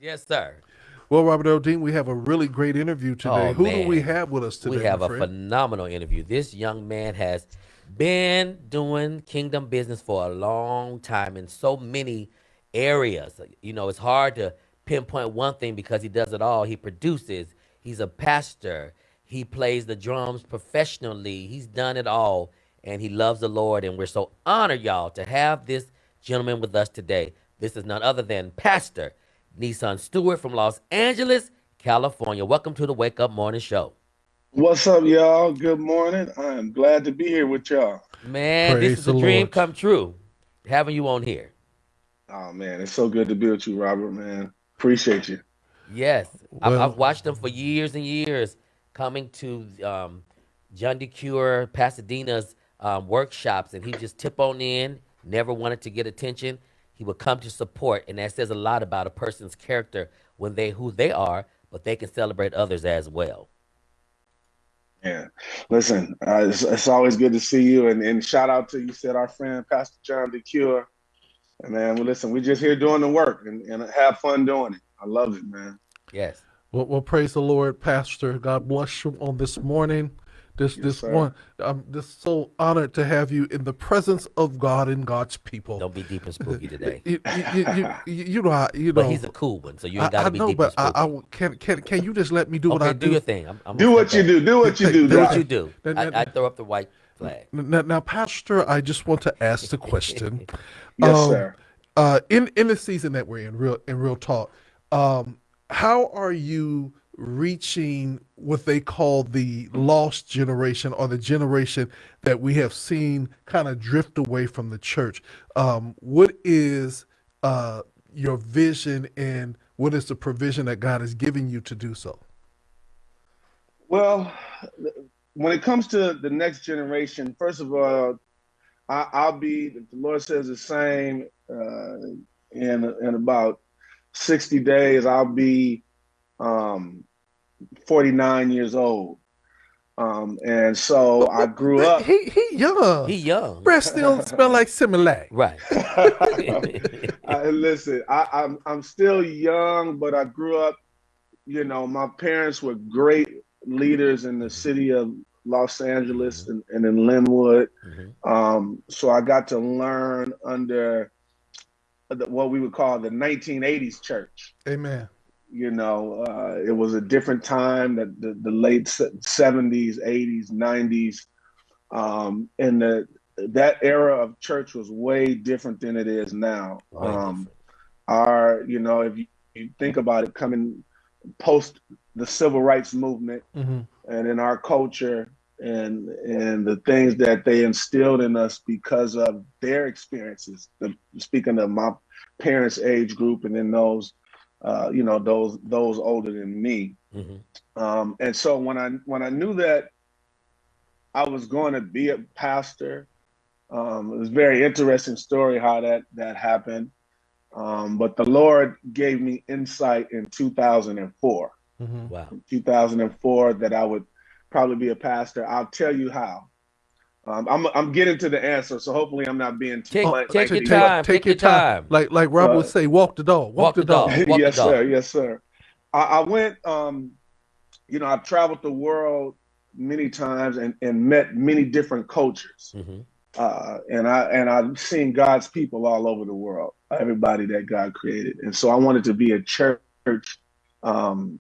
Yes, sir. Well, Robert Earl Dean, we have a really great interview today. Oh Who do we man, have with us we today, my have a friend? phenomenal interview. This young man has been doing kingdom business for a long time in so many areas. It's hard to pinpoint one thing because he does it all. He produces, he's a pastor, he plays the drums professionally, he's done it all, and he loves the Lord. And we're so honored, y'all, to have this gentleman with us today. This is none other than Pastor Nisan Stewart from Los Angeles, California. Welcome to the Wake Up Morning Show. What's up, y'all? Good morning. I am glad to be here with y'all. Man, this Praise is a the dream Lord. come true having you on here. Oh man, it's so good to be with you, Robert, man. Appreciate you. Yes, I've Well, watched him for years and years coming to John DeCure, Pasadena's workshops, and he just tip on in, never wanted to get attention. He would come to support, and that says a lot about a person's character when they who they are, but they can celebrate others as well. Yeah. Listen, it's always good to see you, and shout out to you said our friend Pastor John DeCure. And man, well, listen, we're just here doing the work and have fun doing it. I love it, man. Yes. well, praise the Lord, Pastor. God bless you on this morning. This Yes, this sir. one, I'm just so honored to have you in the presence of God and God's people. Don't be deep and spooky today. You know, But he's a cool one, so you ain't got I to be know, deep and but spooky. can you just let me do what I Okay, do your do? thing. I'm gonna Do step what you back. do. Do what you do, Do what Doc. you do. Now, now, I throw up the white flag. now, Pastor, I just want to ask the question. Yes, Um, sir. in the season that we're in real talk, how are you reaching what they call the lost generation or the generation that we have seen kind of drift away from the church? What is your vision and what is the provision that God has given you to do so? Well, when it comes to the next generation, first of all, I'll be, if the Lord says the same, in about 60 days, I'll be um, 49 years old. And so I grew But up. he young. He young. Breath still smell like Similac. Right. Listen, I'm still young, but I grew up. My parents were great leaders in the city of Los Angeles Hmm. and in Linwood. Hmm. So I got to learn under what we would call the 1980s church. Amen. It was a different time, the late 70s, 80s, 90s. And that era of church was way different than it is now. Way different. If you think about it, coming post the civil rights movement Hmm. and in our culture and the things that they instilled in us because of their experiences. Speaking of my parents' age group, and then those older than me. Hmm. And so when I knew that I was going to be a pastor, it was a very interesting story how that happened. But the Lord gave me insight in 2004. Hmm. Wow. 2004 that I would probably be a pastor. I'll tell you how. I'm getting to the answer, so hopefully I'm not being too Oh, Take your lengthy. But time. take Take your your time. time. Like Robert would uh, say, walk the dog. Walk Walk the the dog. dog. Walk the yes, sir. dog. Yes, sir. I went. I've traveled the world many times and met many different cultures. Hmm. And I've seen God's people all over the world, everybody that God created. And so I wanted to be a church um,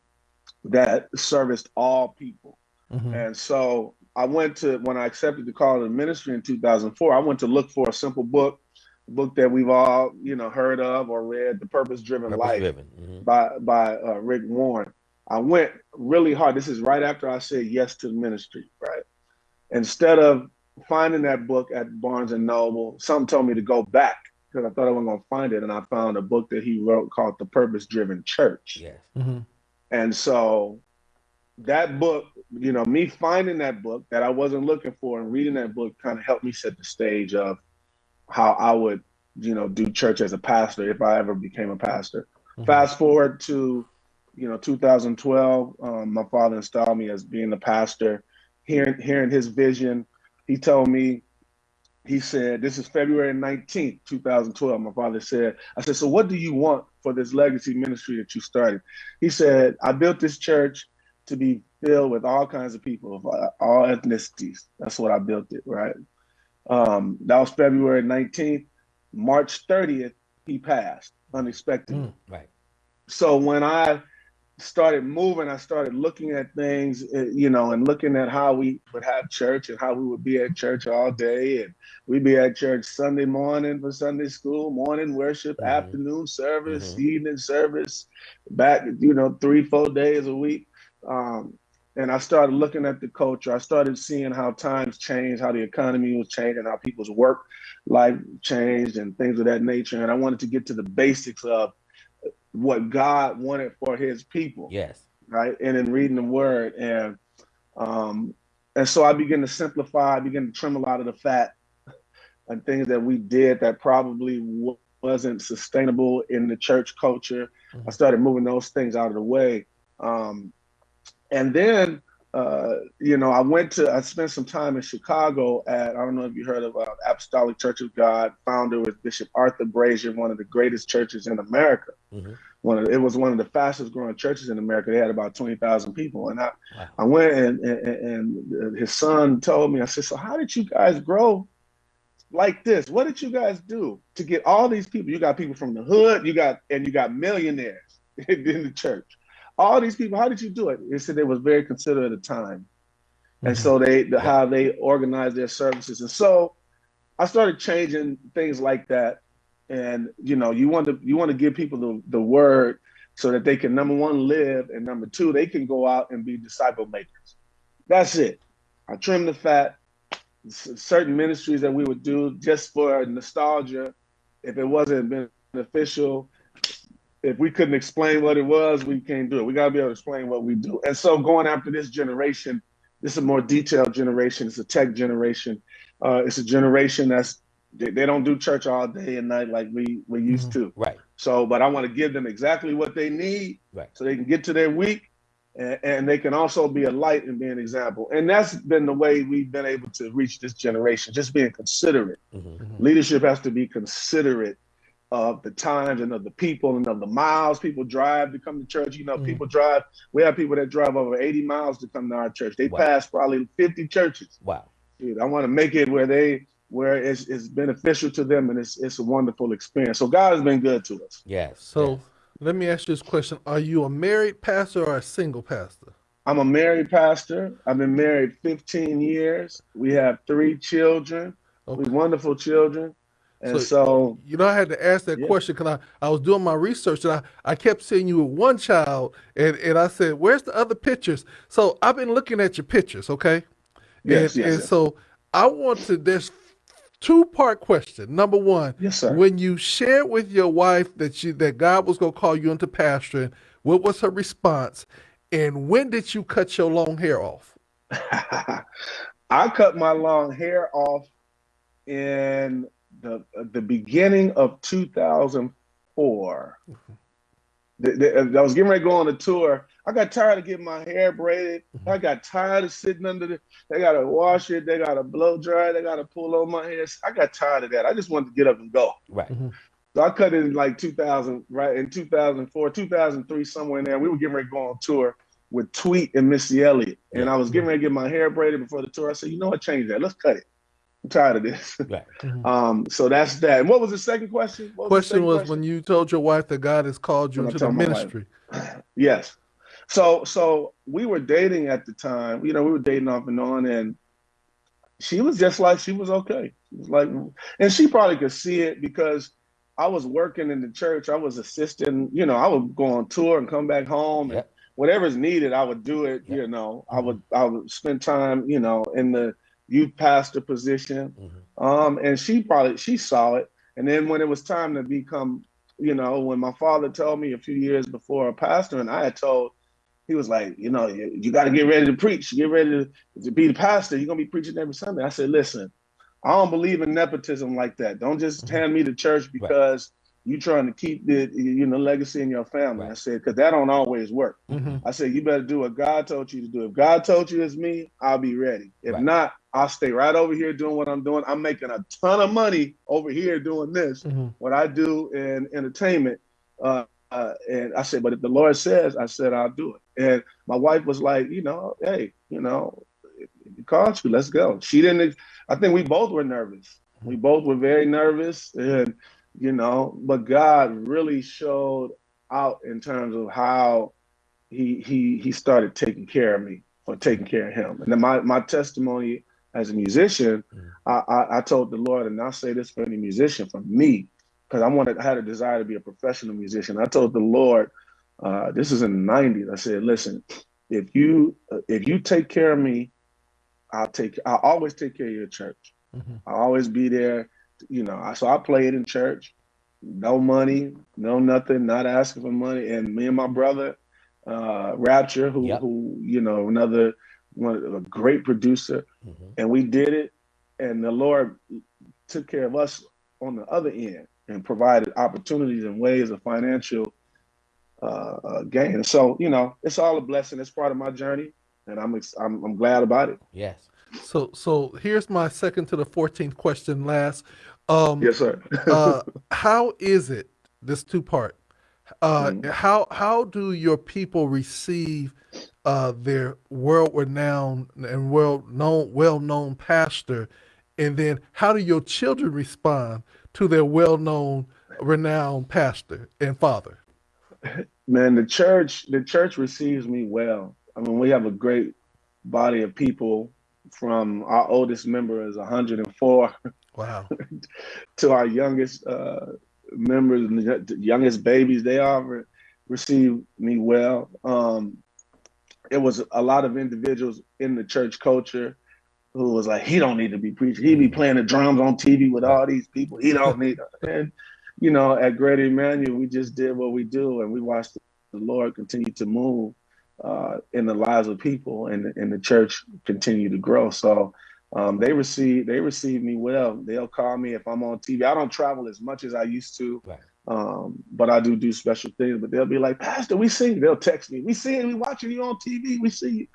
that serviced all people. Hmm. And so when I accepted the call to the ministry in 2004, I went to look for a simple book, a book that we've all, heard of or read, The Purpose Driven Purpose Life driven. Hmm. by Rick Warren. I went really hard. This is right after I said yes to the ministry, right? Instead of finding that book at Barnes and Noble, something told me to go back because I thought I wasn't going to find it. And I found a book that he wrote called The Purpose Driven Church. Yes. Hmm. And so that book, me finding that book that I wasn't looking for and reading that book kind of helped me set the stage of how I would, do church as a pastor if I ever became a pastor. Hmm. Fast forward to, 2012, my father installed me as being the pastor. Hearing his vision, he told me he said, this is February 19th, 2012. My father said, I said, so what do you want for this legacy ministry that you started? He said, I built this church to be filled with all kinds of people of all ethnicities. That's what I built it, right? That was February 19th. March 30th, he passed unexpectedly. Right. So when I started moving, I started looking at things, and looking at how we would have church and how we would be at church all day. And we'd be at church Sunday morning for Sunday school, morning worship, afternoon service, evening service, back, 3-4 days a week. And I started looking at the culture. I started seeing how times changed, how the economy was changing, how people's work life changed and things of that nature. And I wanted to get to the basics of what God wanted for his people. Yes. Right. And in reading the word. And so I began to simplify, I began to trim a lot of the fat and things that we did that probably wasn't sustainable in the church culture. I started moving those things out of the way. And then, I spent some time in Chicago I don't know if you heard of Apostolic Church of God, founder was Bishop Arthur Brazier, one of the greatest churches in America. It was one of the fastest growing churches in America. They had about 20,000 people. And I went and his son told me, I said, so how did you guys grow like this? What did you guys do to get all these people? You got people from the hood, you got millionaires in the church. All these people, how did you do it? They said they was very considerate of time. And so how they organized their services. And so I started changing things like that. And, you want to give people the word so that they can, number one, live. And number two, they can go out and be disciple makers. That's it. I trimmed the fat. Certain ministries that we would do just for nostalgia, if it wasn't beneficial, if we couldn't explain what it was, we can't do it. We got to be able to explain what we do. And so going after this generation, this is a more detailed generation. It's a tech generation. It's a generation they don't do church all day and night like we used to. Right. So, but I want to give them exactly what they need so they can get to their week and they can also be a light and be an example. And that's been the way we've been able to reach this generation, just being considerate. Leadership has to be considerate of the times and of the people and of the miles people drive to come to church. People drive. We have people that drive over 80 miles to come to our church. They pass probably 50 churches. Wow. Dude, I want to make it where it's beneficial to them and it's a wonderful experience. So God has been good to us. Yes. So let me ask you this question. Are you a married pastor or a single pastor? I'm a married pastor. I've been married 15 years. We have 3 children. Okay. Wonderful children. And so I had to ask that question because I was doing my research and I kept seeing you with one child and I said, where's the other pictures? So I've been looking at your pictures, okay? Yes. So I want to, there's 2-part question. Number one, yes, sir. When you shared with your wife that God was going to call you into pastoring, what was her response? And when did you cut your long hair off? I cut my long hair off in the beginning of 2004. I was getting ready to go on a tour. I got tired of getting my hair braided. I got tired of sitting they got to wash it. They got to blow dry. They got to pull on my hair. I got tired of that. I just wanted to get up and go. Right. So I cut it in like 2000, right? In 2004, 2003, somewhere in there. We were getting ready to go on tour with Tweet and Missy Elliott. And I was getting ready to get my hair braided before the tour. I said, change that. Let's cut it. I'm tired of this. Right. So that's that. And what was the second question? Question was when you told your wife that God has called you into the ministry. Yes. So we were dating at the time. We were dating off and on, and she was just like, she was okay. She was like, and she probably could see it because I was working in the church. I was assisting. I would go on tour and come back home, and whatever's needed, I would do it. I would spend time, in the youth pastor position. And she saw it. And then when it was time to become, when my father told me a few years before a pastor, and I had told, he was like, you got to get ready to preach, get ready to be the pastor. You're going to be preaching every Sunday. I said, listen, I don't believe in nepotism like that. Don't just hand me the church because you're trying to keep the legacy in your family. I said, because that don't always work. I said, you better do what God told you to do. If God told you it's me, I'll be ready. If not, I'll stay right over here doing what I'm doing. I'm making a ton of money over here doing this, what I do in entertainment. And I said, but if the Lord says, I said, I'll do it. And my wife was like, hey, if you called you, let's go. She didn't, I think we both were nervous. We both were very nervous. And, but God really showed out in terms of how he started taking care of me or taking care of him. And then my testimony as a musician, I told the Lord, and I'll say this for any musician, for me, because I had a desire to be a professional musician. I told the Lord, this is in the 90s. I said, listen, if you take care of me, I'll always take care of your church. I'll always be there. So I played in church, no money, no nothing, not asking for money. And me and my brother, Rapture, who another a great producer, and we did it. And the Lord took care of us on the other end and provided opportunities and ways of financial gain. And so, it's all a blessing. It's part of my journey, and I'm glad about it. Yes. So here's my second to the 14th question last. Yes, sir. How is it, this two-part, how do your people receive their world-renowned and well-known pastor, and then how do your children respond to their well-known, renowned pastor and father? Man, the church receives me well. I mean, we have a great body of people. From our oldest member is 104. Wow. To our youngest members, the youngest babies, they all receive me well. It was a lot of individuals in the church culture who was like, he don't need to be preaching. He be playing the drums on TV with all these people. He don't need it. And, at Greater Emmanuel, we just did what we do, and we watched the Lord continue to move in the lives of people, and the church continue to grow. So they receive me well. They'll call me if I'm on TV. I don't travel as much as I used to, but I do special things. But they'll be like, Pastor, we see you. They'll text me. We see you. We watching you on TV. We see you.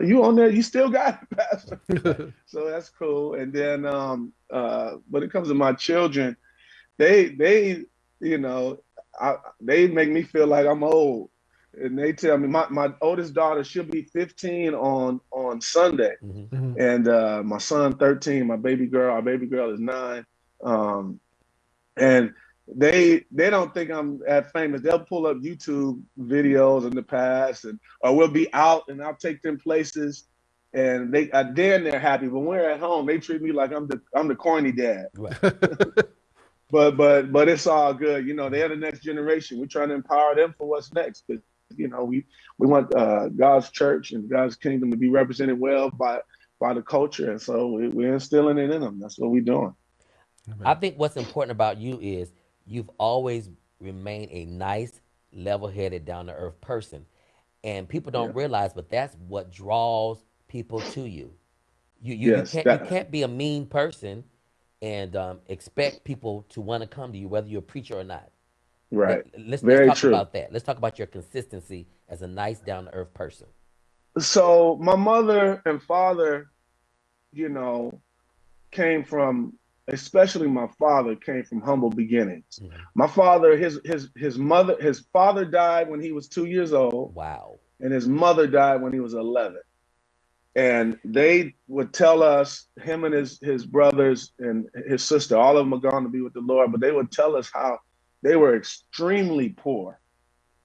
You on there? You still got it, Pastor. So that's cool. And then when it comes to my children, they make me feel like I'm old. And they tell me my oldest daughter, she'll be 15 on Sunday, and my son 13. Our baby girl is 9, and they don't think I'm that famous. They'll pull up YouTube videos in the past, or we'll be out and I'll take them places, and they're happy. But when we're at home, they treat me like I'm the corny dad. Right. But it's all good. They're the next generation. We're trying to empower them for what's next. We want God's church and God's kingdom to be represented well by the culture, and so we're instilling it in them. That's what we're doing. I think what's important about you is you've always remained a nice, level-headed, down-to-earth person, and people don't realize, but that's what draws people to you. You can't be a mean person and expect people to want to come to you, whether you're a preacher or not. Right. Let's Very talk true. about that. Let's talk about your consistency as a nice, down-to-earth person. So my mother and father, came from, especially my father, came from humble beginnings. My father, his father died when he was 2 years old. Wow. And his mother died when he was 11. And they would tell us, him and his brothers and his sister, all of them are gone to be with the Lord, but they would tell us how they were extremely poor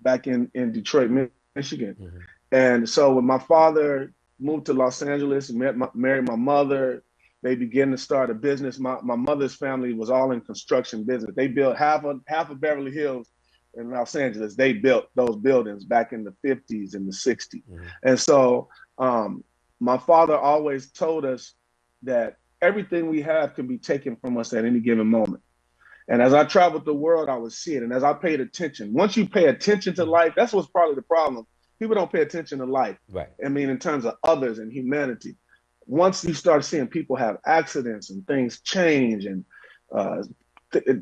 back in Detroit, Michigan. And so when my father moved to Los Angeles and married my mother, they began to start a business. My mother's family was all in construction business. They built half of Beverly Hills in Los Angeles. They built those buildings back in the 50s and the 60s. And so my father always told us that everything we have can be taken from us at any given moment. And as I traveled the world, I would see it. And as I paid attention, once you pay attention to life, that's what's probably the problem. People don't pay attention to life. Right. I mean, in terms of others and humanity. Once you start seeing people have accidents and things change and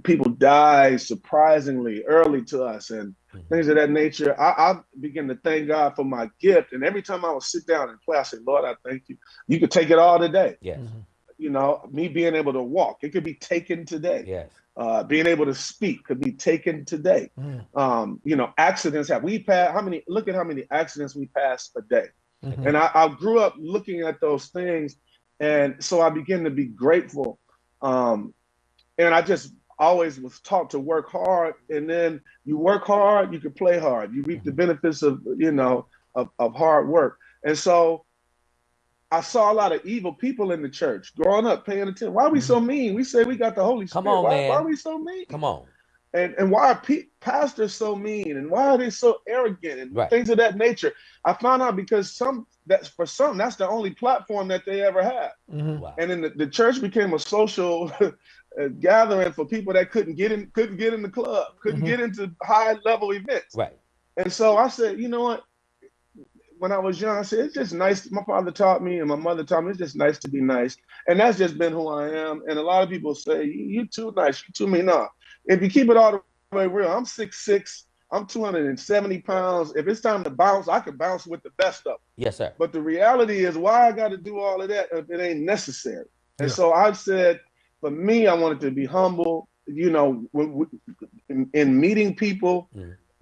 people die surprisingly early to us, and things of that nature. I began to thank God for my gift. And every time I would sit down and play, I said, Lord, I thank you. You could take it all today. Yes. You know, me being able to walk, it could be taken today. Yes. Being able to speak could be taken today. You know, accidents look at how many accidents we pass a day. And I grew up looking at those things. And so I began to be grateful. And I just always was taught to work hard. And then you work hard, you can play hard. You reap the benefits of, of hard work. And so I saw a lot of evil people in the church growing up, paying attention. Why are we so mean? We say we got the Holy Spirit. Come on, man. Why are we so mean? Come on. And why are pastors so mean? And why are they so arrogant? And things of that nature. I found out because that's the only platform that they ever had. Wow. And then the church became a social gathering for people that couldn't get in the club, couldn't get into high level events. Right. And so I said, you know what? When I was young, I said, it's just nice. My father taught me and my mother taught me, it's just nice to be nice. And that's just been who I am. And a lot of people say, you too nice, you too mean. No. If you keep it all the way real, I'm 6'6", I'm 270 pounds. If it's time to bounce, I can bounce with the best of them. Yes, sir. But the reality is, why I got to do all of that if it ain't necessary? And so I said, for me, I wanted to be humble. You know, in meeting people,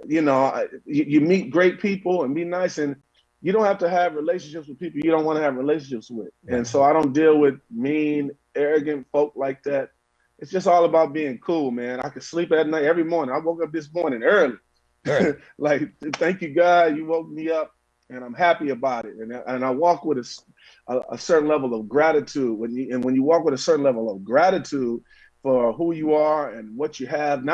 you know, you meet great people and be nice. And you don't have to have relationships with people you don't want to have relationships with. And so I don't deal with mean, arrogant folk like that. It's just all about being cool, man. I could sleep at night every morning. I woke up this morning early. Like, thank you, God, you woke me up, and I'm happy about it. And I walk with a certain level of gratitude. When you walk with a certain level of gratitude for who you are and what you have, it's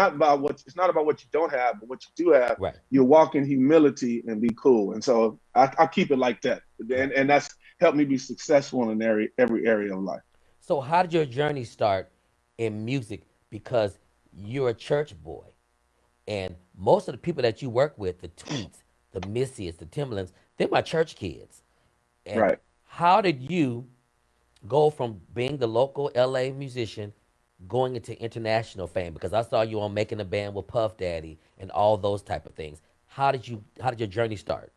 not about what you don't have, but what you do have. Right. You walk in humility and be cool. And so I keep it like that. And that's helped me be successful in every area of life. So how did your journey start in music? Because you're a church boy, and most of the people that you work with, the Tweets, the Missies, the Timberlands, they're my church kids. And right. How did you go from being the local LA musician going into international fame? Because I saw you on Making a Band with Puff Daddy and all those type of things. How did your journey start?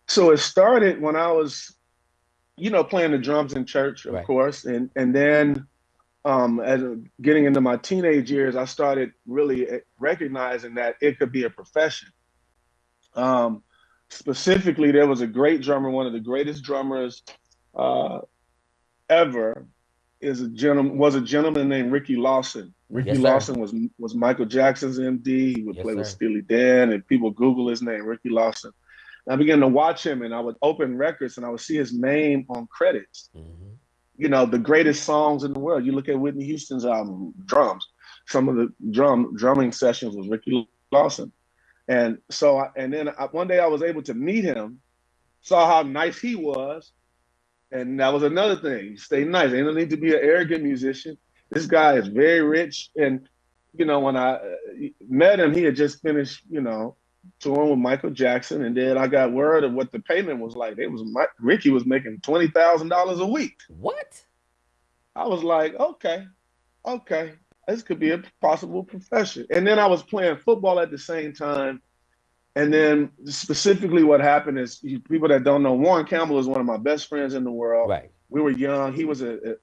So it started when I was, playing the drums in church, of course, and then as getting into my teenage years, I started really recognizing that it could be a profession. Specifically, there was a great drummer, one of the greatest drummers ever, was a gentleman named Ricky Lawson. Ricky Lawson was Michael Jackson's MD. He would play with Steely Dan, and people Google his name, Ricky Lawson. And I began to watch him, and I would open records, and I would see his name on credits. The greatest songs in the world. You look at Whitney Houston's album, Drums. Some of the drumming sessions was Ricky Lawson. And so, one day I was able to meet him, saw how nice he was. And that was another thing. Stay nice. Ain't no need to be an arrogant musician. This guy is very rich. And, when I met him, he had just finished, touring with Michael Jackson. And then I got word of what the payment was like. Ricky was making $20,000 a week. What? I was like, okay. This could be a possible profession. And then I was playing football at the same time. And then specifically what happened is, people that don't know, Warren Campbell is one of my best friends in the world. Right. We were young. He was a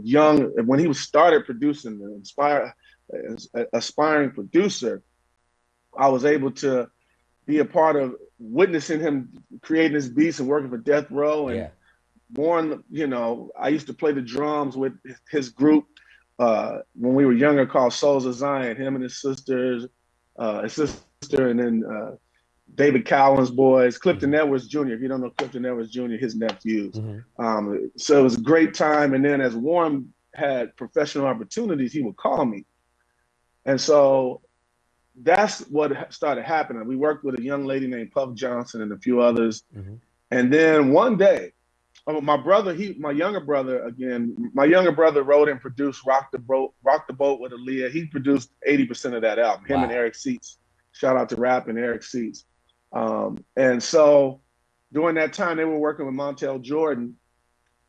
young, when he started producing, aspiring producer, I was able to be a part of witnessing him creating his beats and working for Death Row. And Warren, I used to play the drums with his group when we were younger called Souls of Zion, him and his sister, and then David Cowan's boys, Clifton Edwards Jr. If you don't know Clifton Edwards Jr., his nephews. So it was a great time. And then as Warren had professional opportunities, he would call me. And so that's what started happening. We worked with a young lady named Puff Johnson and a few others. And then one day, my younger brother wrote and produced Rock the Boat with Aaliyah. He produced 80% of that album, him and Eric Seitz. Shout out to Rap and Eric Seitz. And so during that time, they were working with Montel Jordan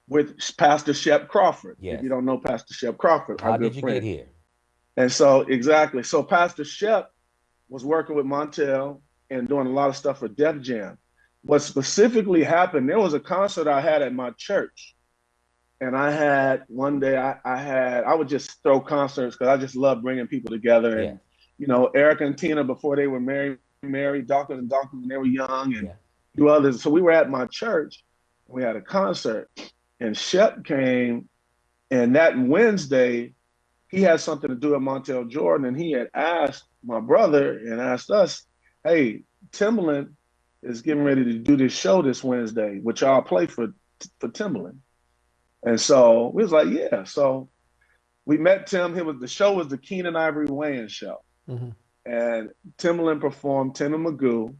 with Pastor Shep Crawford. If you don't know Pastor Shep Crawford, how did you get here? And so, exactly. So Pastor Shep was working with Montel and doing a lot of stuff for Def Jam. What specifically happened, there was a concert I had at my church. And I had one day, I would just throw concerts because I just love bringing people together. Yeah. And, you know, Eric and Tina, before they were married, Dawkins and Dawkins when they were young, and Yeah. do others. So we were at my church. We had a concert, and Shep came. And that Wednesday, he had something to do with Montel Jordan, and he had asked my brother and asked us, "Hey, Timbaland is getting ready to do this show this Wednesday. Would y'all play for Timbaland?" And so we was like, "Yeah." So we met Tim. The show was the Keenan Ivory Wayans show, Mm-hmm. and Timbaland performed Tim and Magoo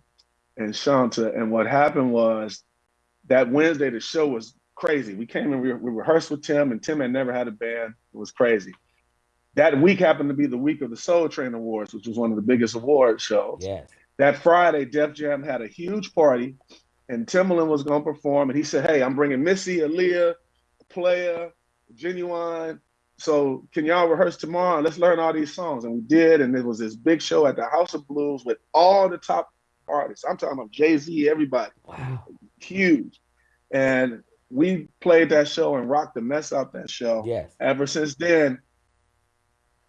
and Shanta. And what happened was that Wednesday the show was crazy. We came and we rehearsed with Tim, and Tim had never had a band. It was crazy. That week happened to be the week of the Soul Train Awards, which was one of the biggest award shows. Yes. That Friday, Def Jam had a huge party, and Timbaland was going to perform. And he said, "Hey, I'm bringing Missy, Aaliyah, Player, Genuine. So can y'all rehearse tomorrow? Let's learn all these songs." And we did. And it was this big show at the House of Blues with all the top artists. I'm talking about Jay-Z, everybody. Wow. Huge. And we played that show and rocked the mess out that show. Yes. Ever since then,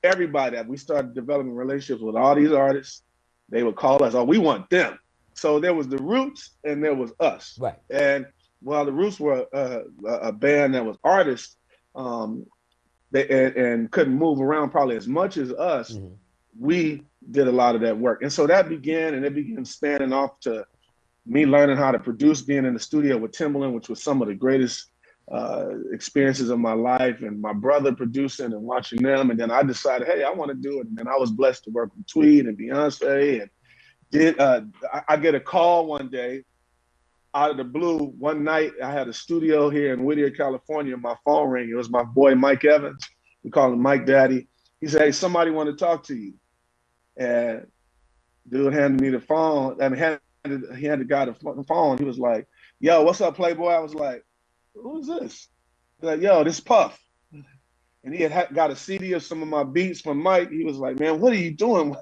everybody, we started developing relationships with all these artists. They would call us, "Oh, we want them." So there was the Roots and there was us. Right. And while the Roots were a band that was artists, and couldn't move around probably as much as us, Mm-hmm. we did a lot of that work. And so that began, and it began spanning off to me learning how to produce, being in the studio with Timbaland, which was some of the greatest experiences of my life, and my brother producing and watching them. And then I decided, hey, I want to do it. And then I was blessed to work with Tweet and Beyonce. And I get a call one day out of the blue. One night I had a studio here in Whittier, California. My phone rang. It was my boy, Mike Evans. We call him Mike Daddy. He said, "Hey, somebody want to talk to you." And dude handed me the phone. I mean, he had the guy the phone. He was like, "Yo, what's up, Playboy?" I was like, "Who's this?" He's like, "Yo, this Puff." And he had got a CD of some of my beats from Mike. He was like, "Man, what are you doing?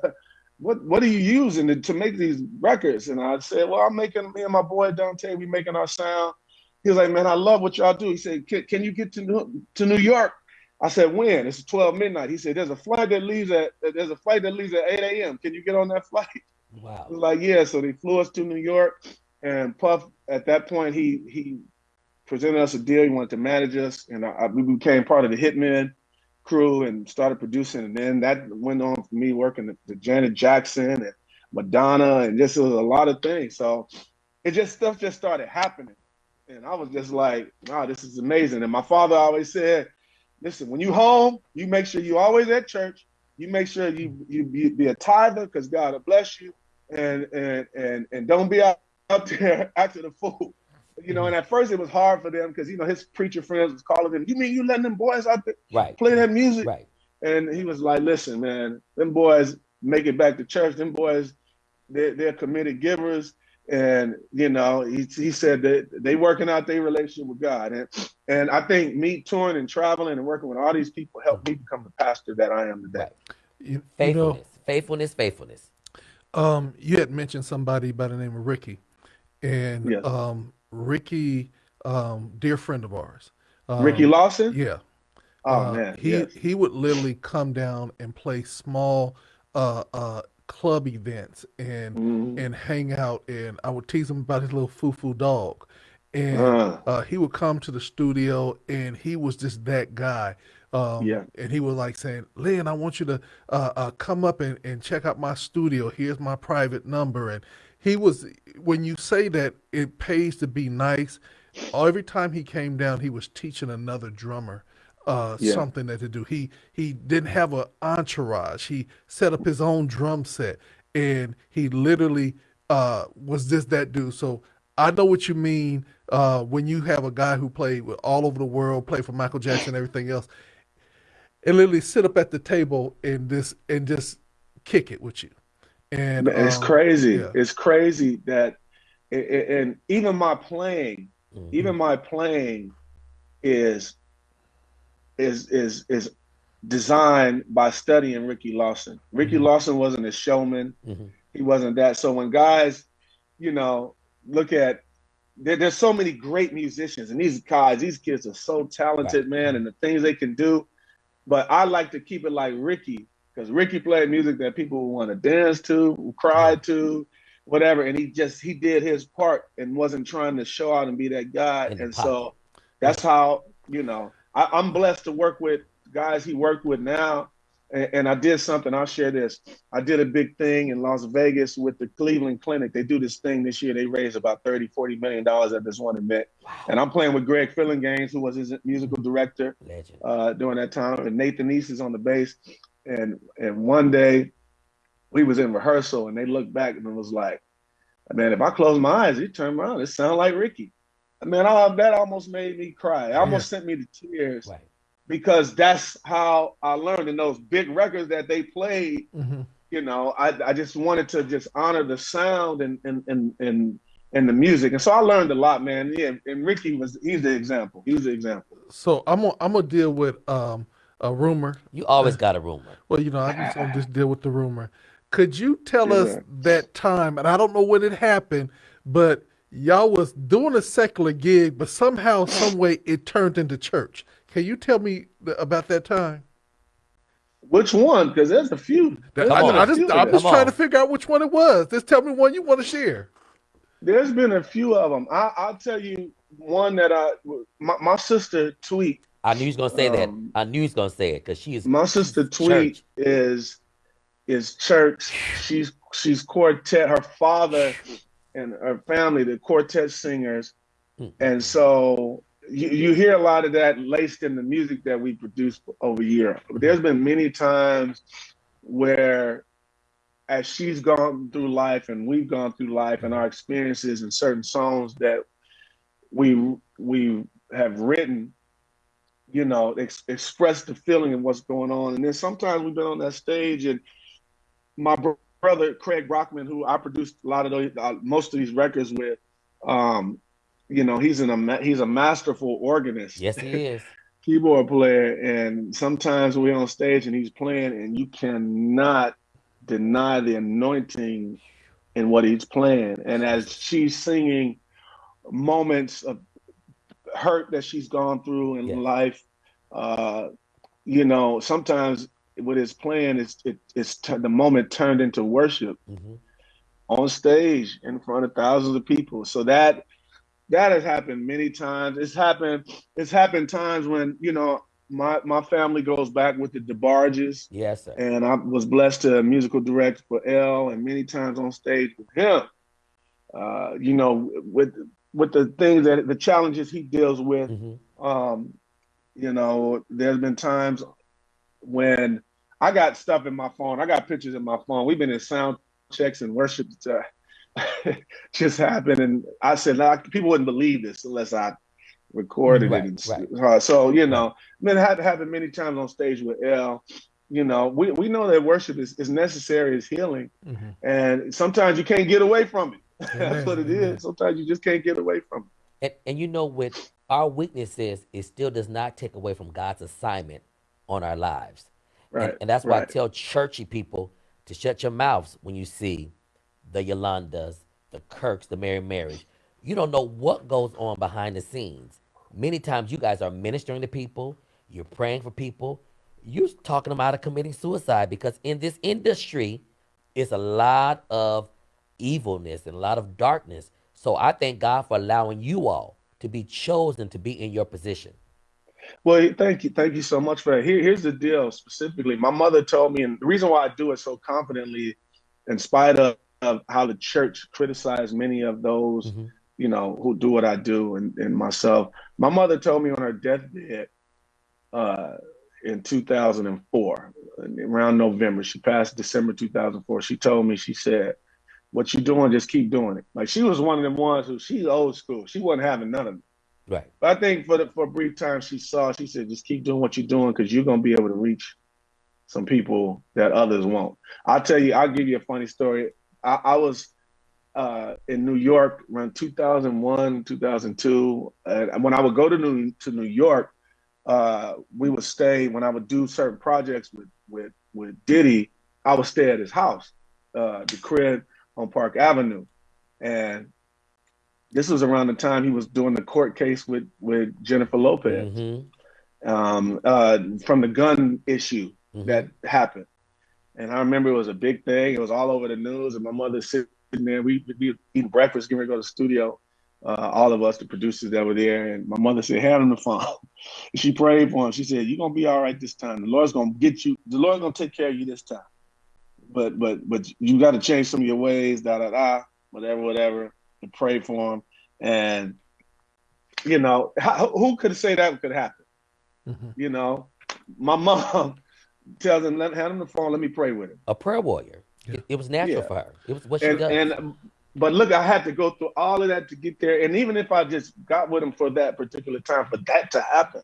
What are you using to make these records?" And I said, "Well, me and my boy Dante, we making our sound." He was like, "Man, I love what y'all do." He said, "Can you get to New York?" I said, "When?" It's 12 midnight. He said, there's a flight that leaves at 8 a.m. Can you get on that flight? Wow. I was like, "Yeah." So they flew us to New York, and Puff, at that point, he presented us a deal. He wanted to manage us, and we became part of the Hitman crew and started producing. And then that went on for me working with Janet Jackson and Madonna, and just, it was a lot of things. So stuff just started happening. And I was just like, wow, this is amazing. And my father always said, "Listen, when you home, you make sure you always at church. You make sure you be a tither, because God will bless you, and don't be out there acting the fool." You know, and at first it was hard for them because, you know, his preacher friends was calling him, "You mean you letting them boys out there Right. play that music?" Right. And he was like, "Listen, man, them boys make it back to church. Them boys, they're committed givers." And, you know, he said that they working out their relationship with God. And I think me touring and traveling and working with all these people helped me become the pastor that I am today. Right. You Faithfulness. you had mentioned somebody by the name of Ricky, and Yes. Ricky, dear friend of ours. Ricky Lawson? Yeah. Oh, man. Yes. He would literally come down and play small club events and hang out, and I would tease him about his little foo-foo dog. And he would come to the studio, and he was just that guy. Yeah. And he was like saying, "Lynn, I want you to come up and check out my studio. Here's my private number." And he was, when you say that it pays to be nice, every time he came down, he was teaching another drummer something that to do. He didn't have an entourage. He set up his own drum set, and he literally was just that dude. So I know what you mean when you have a guy who played with all over the world, played for Michael Jackson and everything else, and literally sit up at the table and just kick it with you. And it's crazy. yeah. It's crazy that, and even my playing, is designed by studying Ricky Lawson. Ricky Lawson wasn't a showman. Mm-hmm. He wasn't that. So when guys, you know, look at there's so many great musicians, and these guys, these kids are so talented, Right. man, and the things they can do. But I like to keep it like Ricky, because Ricky played music that people would want to dance to, cry to, whatever. And he did his part and wasn't trying to show out and be that guy. In the And pocket. so that's how, I'm blessed to work with guys he worked with now. And I did something, I'll share this. I did a big thing in Las Vegas with the Cleveland Clinic. They do this thing this year. They raised about $30-40 million at this one event. Wow. And I'm playing with Greg Fillinganes, who was his musical director during that time. And Nathan East is on the bass. And one day we was in rehearsal and they looked back and it was like, man, if I close my eyes, he turned around, it sounded like Ricky. Man, that almost made me cry. It almost sent me to tears. Right. Because that's how I learned in those big records that they played. I just wanted to just honor the sound and the music, and so I learned a lot, man. Yeah, and Ricky he's the example. He's the example. So I'm gonna deal with a rumor. You always got a rumor. Well, I'm just gonna deal with the rumor. Could you tell us that time? And I don't know when it happened, but y'all was doing a secular gig, but somehow, some way, it turned into church. Can you tell me about that time? Which one? Because there's a few. I'm just trying to figure out which one it was. Just tell me one you want to share. There's been a few of them. I'll tell you one that my sister Tweet. I knew he was gonna say that. I knew he was gonna say it because my sister Tweet is church. She's quartet. Her father and her family, the quartet singers, and so. You hear a lot of that laced in the music that we produce over here. There's been many times where, as she's gone through life and we've gone through life and our experiences and certain songs that we have written, express the feeling of what's going on. And then sometimes we've been on that stage, and my brother Craig Brockman, who I produced a lot of those, most of these records with, he's a masterful organist. Yes, he is. Keyboard player. And sometimes we're on stage and he's playing and you cannot deny the anointing in what he's playing. And as she's singing moments of hurt that she's gone through in life, sometimes with his playing, it's the moment turned into worship on stage in front of thousands of people. So that has happened many times. It's happened times when, my family goes back with the DeBarges. Yes, sir. And I was blessed to musical direct for Earl, and many times on stage with him. With the things the challenges he deals with. There's been times when I got stuff in my phone. I got pictures in my phone. We've been in sound checks and worship just happened, and I said, people wouldn't believe this unless I recorded it. Right. So it happened many times on stage with Earl. We know that worship is necessary as healing, and sometimes you can't get away from it. That's what it is. Sometimes you just can't get away from it. And with our weaknesses, it still does not take away from God's assignment on our lives. Right. And that's why I tell churchy people to shut your mouths when you see the Yolandas, the Kirks, the Mary Marys. You don't know what goes on behind the scenes. Many times you guys are ministering to people, you're praying for people, you're talking them out of committing suicide, because in this industry, it's a lot of evilness and a lot of darkness. So I thank God for allowing you all to be chosen to be in your position. Well, thank you. Thank you so much for that. Here's the deal specifically. My mother told me, and the reason why I do it so confidently, in spite of how the church criticized many of those, who do what I do and myself. My mother told me on her deathbed in 2004, around November, she passed December 2004. She told me, she said, what you're doing, just keep doing it. Like, she was one of them ones who, she's old school. She wasn't having none of it. Right. But I think for a brief time she said, just keep doing what you're doing, because you're going to be able to reach some people that others won't. I'll give you a funny story. I was in New York around 2001, 2002. And when I would go to New York, we would stay when I would do certain projects with Diddy. I would stay at his house, the crib on Park Avenue, and this was around the time he was doing the court case with Jennifer Lopez, from the gun issue that happened. And I remember it was a big thing. It was all over the news, and my mother sitting there. We'd be eating breakfast, getting ready to go to the studio. All of us, the producers that were there, and my mother said, "Hand him the phone." She prayed for him. She said, "You're gonna be all right this time. The Lord's gonna get you. The Lord's gonna take care of you this time. But you got to change some of your ways. Whatever. And pray for him." And who could say that could happen? My mom tells him, "Hand him the phone. Let me pray with him." A prayer warrior. Yeah. It was natural for her. It was what she does. But look, I had to go through all of that to get there. And even if I just got with him for that particular time, for that to happen.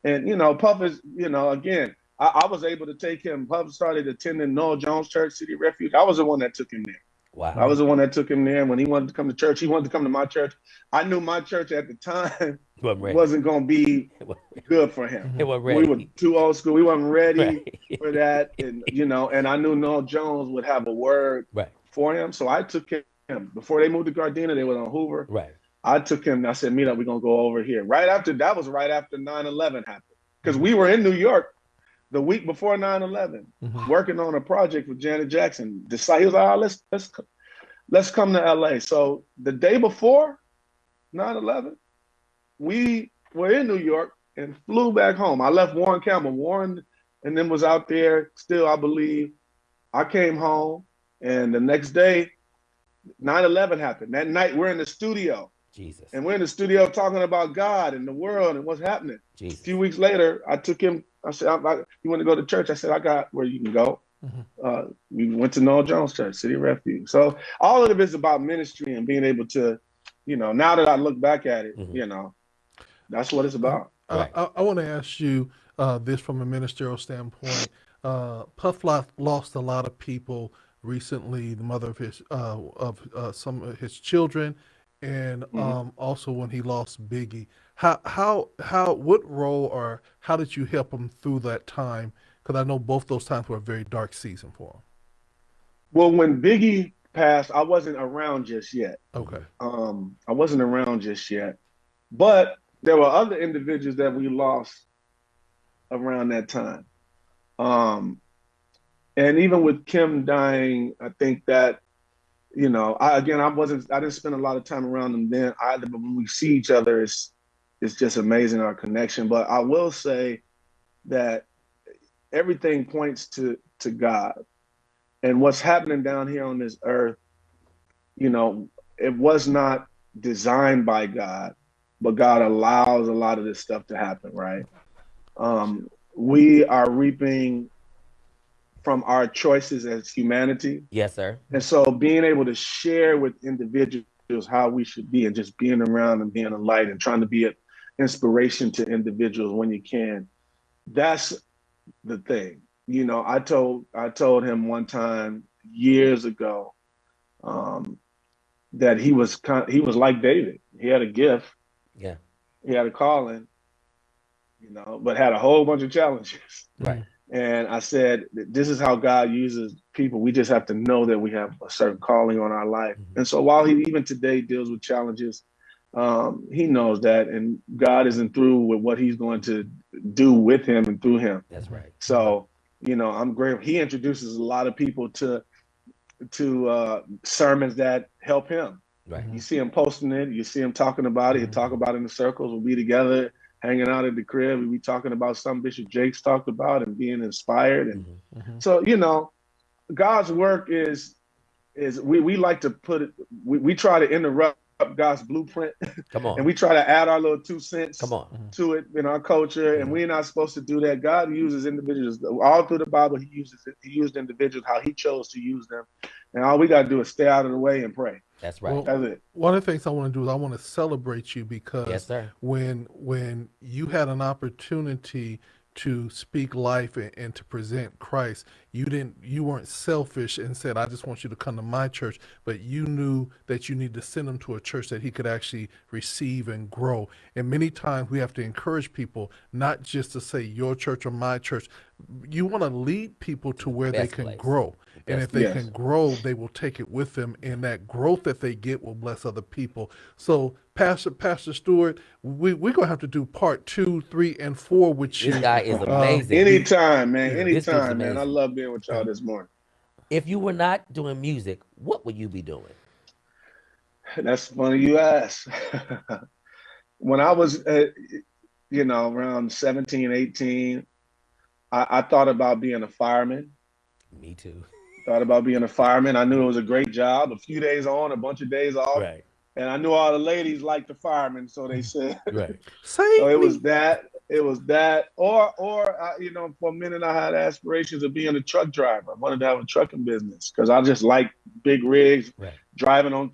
And, Puff is, again, I was able to take him. Puff started attending Noel Jones Church, City Refuge. I was the one that took him there. Wow. I was the one that took him there. When he wanted to come to church, he wanted to come to my church. I knew my church at the time wasn't going to be good for him. It wasn't ready. We were too old school. We wasn't ready for that. And, and I knew Noel Jones would have a word for him. So I took him. Before they moved to Gardena, they were on Hoover. Right. I took him. I said, "Meet up. We're gonna go over here." Right after 9/11 happened, because we were in New York the week before 9/11, working on a project with Janet Jackson. He was like, let's come to LA. So the day before 9/11, we were in New York and flew back home. I left Warren Campbell, and then was out there still, I believe. I came home, and the next day, 9/11 happened. That night, we're in the studio. Jesus. And we're in the studio talking about God and the world and what's happening. Jesus. A few weeks later, I took him. I said, "You want to go to church?" I said, "I got where you can go." We went to Noel Jones Church, City Refuge. So all of it is about ministry and being able to, now that I look back at it, that's what it's about. I want to ask you this from a ministerial standpoint. Puff lost a lot of people recently, the mother of his some of his children, and also when he lost Biggie. What role or how did you help him through that time? Because I know both those times were a very dark season for him. Well, when Biggie passed, I wasn't around just yet. Okay. I wasn't around just yet, but there were other individuals that we lost around that time. And even with Kim dying, I think that, I didn't spend a lot of time around them then either, but when we see each other, it's just amazing, our connection. But I will say that everything points to God, and what's happening down here on this earth, it was not designed by God, but God allows a lot of this stuff to happen, right? We are reaping from our choices as humanity. Yes, sir. And so being able to share with individuals how we should be, and just being around and being a light and trying to be an inspiration to individuals when you can, that's the thing. I told him one time years ago that he was like David. He had a gift. Yeah. He had a calling, but had a whole bunch of challenges. Right. And I said, this is how God uses people. We just have to know that we have a certain calling on our life. And so while he even today deals with challenges, he knows that, and God isn't through with what he's going to do with him and through him. That's right. So, I'm grateful. He introduces a lot of people to sermons that help him. Right. You see him posting it. You see him talking about it. He'll talk about it in the circles. We'll be together, hanging out at the crib. We'll be talking about something Bishop Jakes talked about and being inspired. And so, God's work is we like to put it, we try to interrupt God's blueprint. Come on. And we try to add our little 2 cents to it in our culture. And we're not supposed to do that. God uses individuals all through the Bible. He used individuals how he chose to use them. And all we got to do is stay out of the way and pray. That's right. Well, that's it. One of the things I want to do is I want to celebrate you because yes, sir. when you had an opportunity to speak life and to present Christ. You weren't selfish and said, I just want you to come to my church, but you knew that you need to send him to a church that he could actually receive and grow. And many times we have to encourage people not just to say your church or my church. You want to lead people to where they Best can place. grow. And Best if they Yes. can grow, they will take it with them, and that growth that they get will bless other people. So, Pastor Stewart, we're gonna have to do part 2, 3, and 4 with This you. guy is Um, amazing. Anytime, man. Yeah. This dude's Anytime, man. I amazing. love being with y'all this morning. If you were not doing music, what would you be doing? That's funny you ask. When I was, around 17, 18, I thought about being a fireman. Me too. Thought about being a fireman. I knew it was a great job. A few days on, a bunch of days off. Right. And I knew all the ladies liked the firemen, so they said. Right. So Save it me. was that. It was that. Or for a minute, I had aspirations of being a truck driver. I wanted to have a trucking business because I just like big rigs, Right. driving on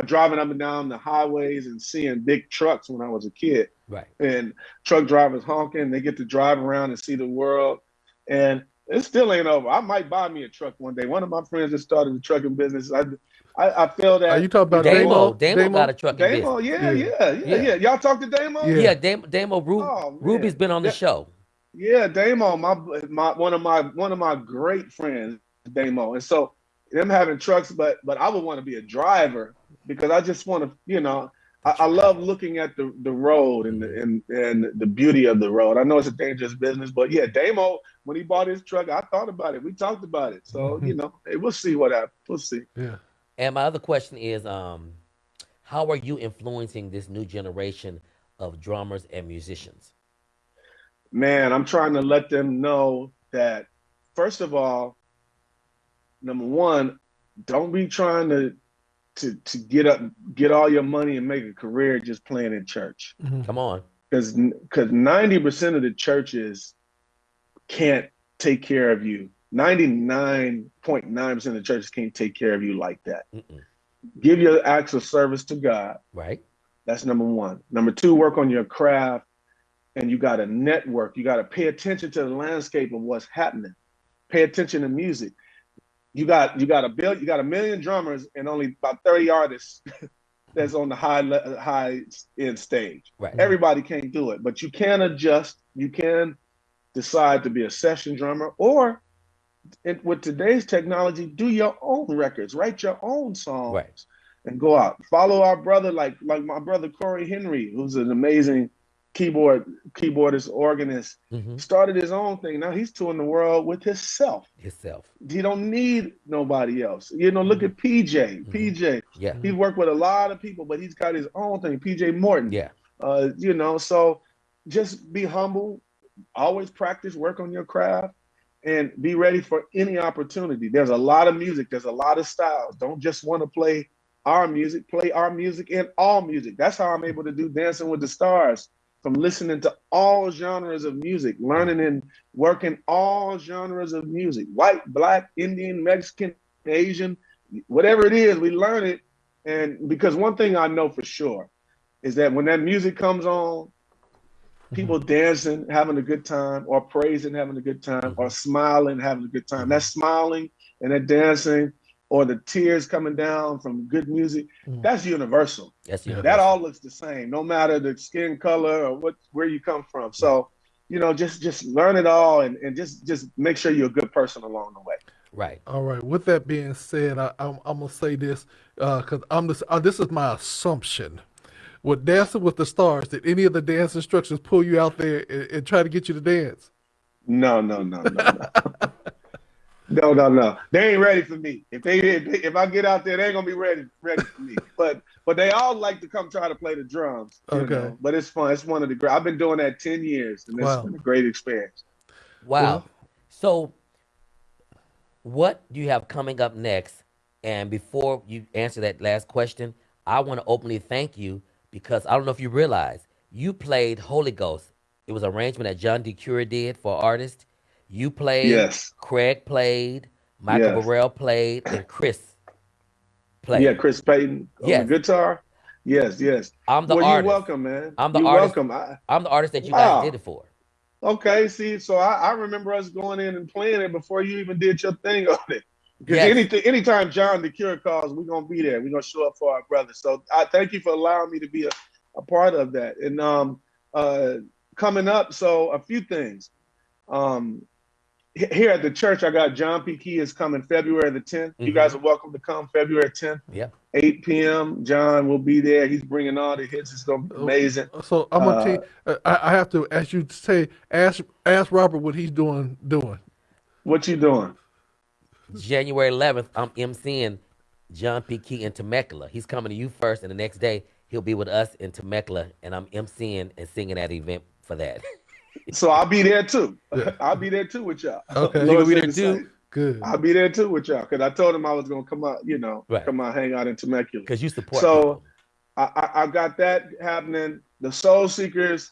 driving up and down the highways and seeing big trucks when I was a kid. Right. And truck drivers honking, they get to drive around and see the world. And it still ain't over. I might buy me a truck one day. One of my friends just started a trucking business. I feel that. Are you talking about Damo. Damo? Damo got a trucking business. Damo, Yeah. yeah. Y'all talk to Damo? Yeah. Yeah, Damo. Oh, man. Ruby's been on the Yeah. show. Yeah, Damo, one of my great friends, Damo. And so them having trucks, but I would want to be a driver because I just want to, I love looking at the road and the beauty of the road. I know it's a dangerous business, but yeah, Damo, when he bought his truck, I thought about it. We talked about it. So, hey, we'll see what happens. We'll see. Yeah. And my other question is, how are you influencing this new generation of drummers and musicians? Man, I'm trying to let them know that, first of all, number one, don't be trying to get all your money and make a career just playing in church. Come on. Because 90% of the churches can't take care of you. 99.9% of the churches can't take care of you like that. Mm-mm. Give your acts of service to God. Right. That's number one. Number two, work on your craft, and you got to network. You got to pay attention to the landscape of what's happening. Pay attention to music. You got a million drummers and only about 30 artists that's on the high end stage. Right. Everybody can't do it, but you can adjust. You can decide to be a session drummer, or with today's technology, do your own records, write your own songs, Right. and go out. Follow our brother, like my brother Corey Henry, who's an amazing keyboardist, organist. Mm-hmm. Started his own thing. Now he's touring the world with himself. Himself. He don't need nobody else. Look at PJ. Mm-hmm. PJ, Yeah. he's worked with a lot of people, but he's got his own thing. PJ Morton. Yeah. So just be humble. Always practice, work on your craft, and be ready for any opportunity. There's a lot of music. There's a lot of styles. Don't just want to play our music and all music. That's how I'm able to do Dancing with the Stars, from listening to all genres of music, learning and working all genres of music, white, black, Indian, Mexican, Asian, whatever it is, we learn it. And because one thing I know for sure is that when that music comes on, people dancing, having a good time, or praising, having a good time, or smiling, having a good time. That smiling and that dancing, or the tears coming down from good music, that's universal. That's Yeah. That all looks the same, no matter the skin color or where you come from. So, just learn it all and just make sure you're a good person along the way. Right. All right. With that being said, I'm gonna say this because this is my assumption. With Dancing with the Stars, did any of the dance instructors pull you out there and try to get you to dance? No. No. They ain't ready for me. If I get out there, they ain't gonna be ready for me. But they all like to come try to play the drums. Okay. But it's fun. It's one of the great. I've been doing that 10 years, and it's Wow. been a great experience. Wow. Well- So, what do you have coming up next? And before you answer that last question, I want to openly thank you because I don't know if you realize you played Holy Ghost. It was an arrangement that John D. Cure did for artists. You played, Yes. Craig played, Michael Yes. Burrell played, and Chris played. Yeah, Chris Payton on Yes. the guitar. Yes. I'm the Well, artist. you're welcome, man. I'm the You're artist. welcome. I'm the artist that you Wow. guys did it for. Okay, see, so I remember us going in and playing it before you even did your thing on it. Because Yes. anytime John the Cure calls, we're gonna be there. We're gonna show up for our brother. So I thank you for allowing me to be a part of that. And uh coming up, so a few things. Um Here at the church, I got John P. Key is coming February the 10th. You guys are welcome to come February 10th, Yeah. 8 p.m. John will be there. He's bringing all the hits. It's gonna be amazing. So I'm gonna tell you, I have to ask you to say, ask Robert what he's doing. What you doing? January 11th, I'm emceeing John P. Key in Temecula. He's coming to you first, and the next day he'll be with us in Temecula, and I'm emceeing and singing at an event for that. So I'll be there too. Yeah. I'll be there too with y'all. Okay. You Lord gonna be said there the too? same. Good. I'll be there too with y'all because I told him I was gonna come out, Right. come out, hang out in Temecula. Because you support So people. I got that happening. The Soul Seekers,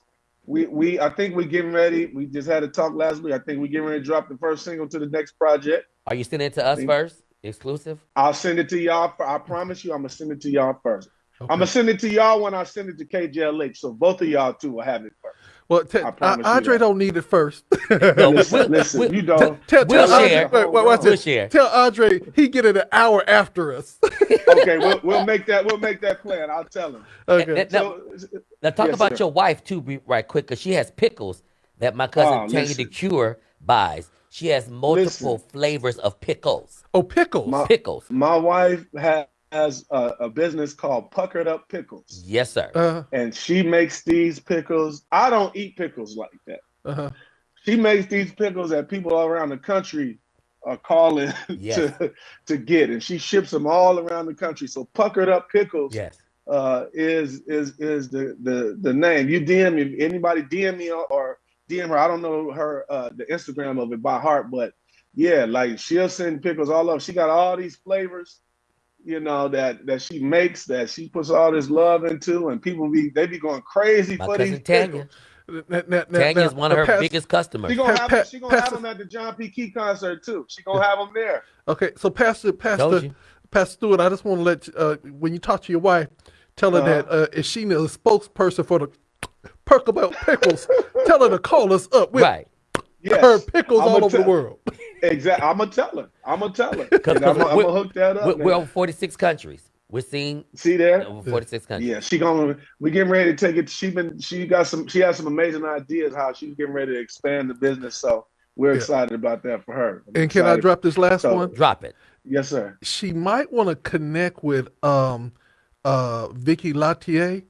I think we're getting ready. We just had a talk last week. I think we're getting ready to drop the first single to the next project. Are you sending it to us first? Exclusive? I'll send it to y'all. I promise you, I'm gonna send it to y'all first. Okay. I'm gonna send it to y'all when I send it to KJLH. So both of y'all two will have it first. Well, I promise you Andre that. don't need it first. No, Listen, you don't. We'll share. Watch We'll this. share. Tell Andre he get it an hour after us. Okay, we'll make that plan. I'll tell him. Okay. Now, So, now talk yes, about sir. your wife too, right quick, because she has pickles that my cousin Oh, Tanya the listen. Cure buys. She has multiple Listen. flavors of pickles. Oh, pickles. Pickles. My wife has a business called Puckered Up Pickles, Yes, sir. and she makes these pickles. I don't eat pickles like that. Uh-huh. She makes these pickles that people all around the country are calling Yes. to get, and she ships them all around the country. So Puckered Up Pickles Yes. is the name. You DM me, anybody DM me or DM her. I don't know her the Instagram of it by heart, but yeah, like she'll send pickles all up. She got all these flavors, that she makes, that she puts all this love into, and people be going crazy My for these cousin Tanya. pickles. Tanya is one of her biggest customers. She gonna have Pastor- them at the John P. Key concert too. She gonna have them there. Okay, so Pastor Told you. Stewart, I just want to let you, when you talk to your wife, tell her that if she is a spokesperson for the Perk-a-Belt Pickles, tell her to call us up with Right. Yes, her pickles I'ma all over the tell- world. Exactly. I'm gonna tell her. And I'm gonna hook that up. We're man. over 46 countries. We're seeing See there? over 46 countries. Yeah, we getting ready to take it. She has some amazing ideas how she's getting ready to expand the business. So we're excited about that for her. I'm And can I excited. drop this last So- one? Drop it. Yes, sir. She might want to connect with Vicky Latier.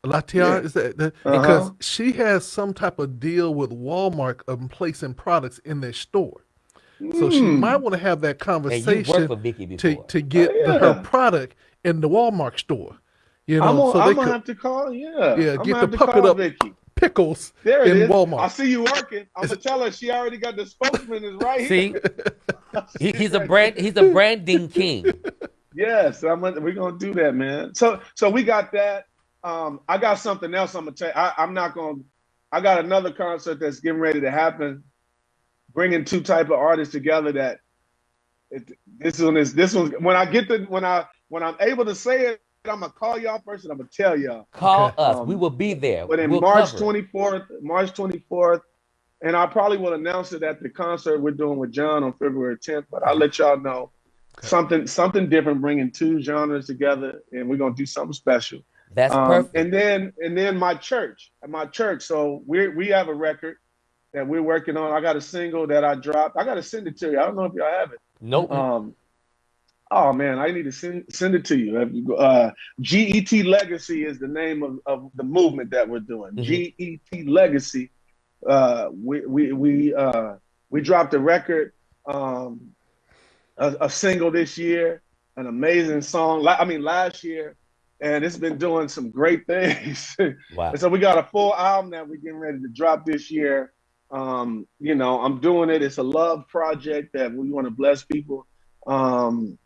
Yeah. Is that because she has some type of deal with Walmart of placing products in their store. So she might want to have that And you conversation worked for Vicky before. to get her product in the Walmart store. I'm so gonna they could have to call. Yeah, Yeah, I'm get gonna the have to puckered call up Vicky. pickles There it in is. I Walmart. see you working. I'm gonna tell her she already got the spokesman is right See, here. he's a branding king. Yes, we're gonna do that, man. So we got that. I got something else I'm gonna tell you. I got another concert that's getting ready to happen, bringing two type of artists together. This one when I'm able to say it, I'm gonna call y'all first and I'm gonna tell y'all. Call us. We will be there. But in We'll March cover it. 24th, and I probably will announce it at the concert we're doing with John on February 10th. But I'll let y'all know something different, bringing two genres together, and we're gonna do something special. That's perfect. And then my church. So we have a record that we're working on. I got a single that I dropped. I got to send it to you. I don't know if y'all have it. Nope. Oh man, I need to send it to you. GET Legacy is the name of the movement that we're doing. GET Legacy. We dropped a record, a single this year, an amazing song. Last year, and it's been doing some great things. Wow. And so we got a full album that we're getting ready to drop this year. I'm doing it. It's a love project that we want to bless people. And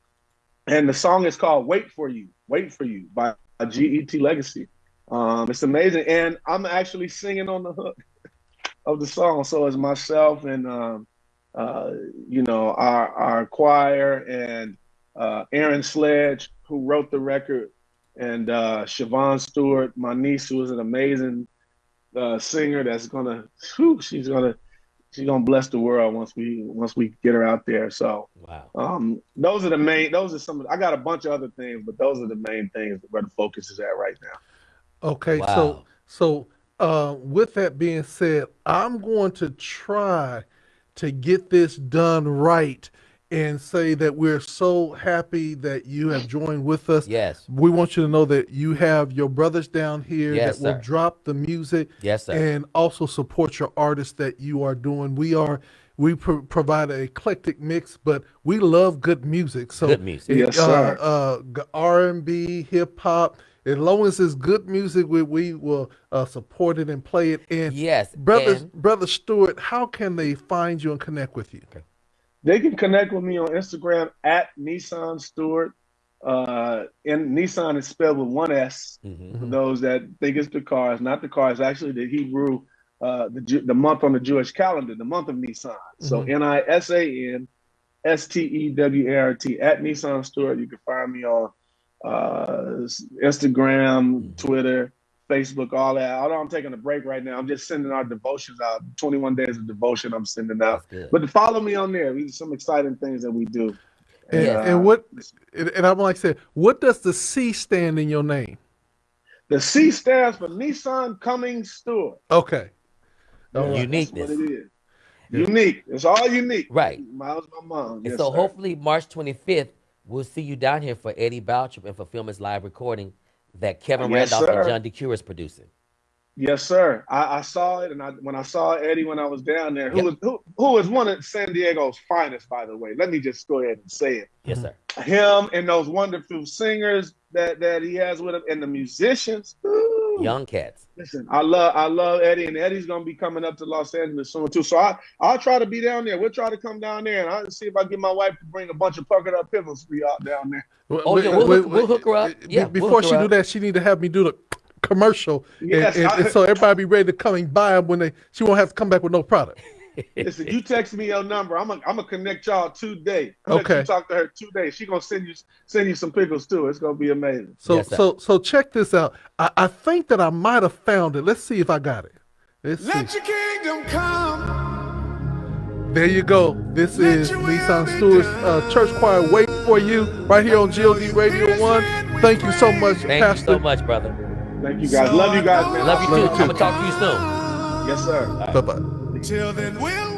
the song is called Wait For You by GET Legacy. It's amazing. And I'm actually singing on the hook of the song. So it's myself and, our choir and Aaron Sledge, who wrote the record, and Nisan Stewart, my niece, who is an amazing singer that's gonna, whew, she's gonna bless the world once we get her out there. So, Wow. those are the main. Those are some. I got a bunch of other things, but those are the main things where the focus is at right now. Okay, Wow. so with that being said, I'm going to try to get this done right and say that we're so happy that you have joined with us. Yes. We want you to know that you have your brothers down here Yes, that will sir. drop the music Yes, sir. and also support your artists that you are doing. We provide an eclectic mix, but we love good music. So Good music. Yes, sir. R&B, hip hop. As long as it's good music, we will support it and play it. And Yes, brother Stewart, how can they find you and connect with you? They can connect with me on Instagram at Nisan Stewart. And Nissan is spelled with one S. For those that think it's the cars, not the cars. Actually, the Hebrew, the month on the Jewish calendar, the month of Nisan. So Nisan Stewart at Nisan Stewart. You can find me on Instagram, Twitter, Facebook, all that. Although I'm taking a break right now, I'm just sending our devotions out. 21 days of devotion I'm sending out. But to follow me on there, these are some exciting things that we do. And I'm like I said, what does the C stand in your name? The C stands for Nisan Cummings Stewart. Okay. Uniqueness. That's what it is. Unique. It's all unique. Right. Miles, my mom. And Yes, so sir. hopefully March 25th, we'll see you down here for Eddie Boucher and for Film's live recording that Kevin Yes, Randolph and sir. John DeCure is producing. Yes, sir. I saw it, and when I saw Eddie when I was down there, who was one of San Diego's finest, by the way. Let me just go ahead and say it. Yes, sir. Him and those wonderful singers that he has with him, and the musicians. Ooh. Young cats. Listen, I love Eddie, and Eddie's gonna be coming up to Los Angeles soon too. So I'll try to be down there. We'll try to come down there, and I'll see if I get my wife to bring a bunch of puckered up pickles for y'all down there. Oh, yeah, we'll hook her up. Yeah, before she do that, she need to have me do the commercial, Yes, and so everybody be ready to come and buy them when she won't have to come back with no product. Listen, you text me your number. I'm gonna connect y'all today. Okay. You talk to her today. She gonna send you some pickles too. It's gonna be amazing. So Yes, sir. so check this out. I think that I might have found it. Let's see if I got it. Let your kingdom come. There you go. This is Nisan Stewart's church choir waiting for you right here on GOD Radio 1. Thank you so much, Thank Pastor. you so much, brother. Thank you guys. Love you guys, man. Love you too. Love you I'm too. going to talk to you soon. Yes, sir. Bye-bye. Till then, we'll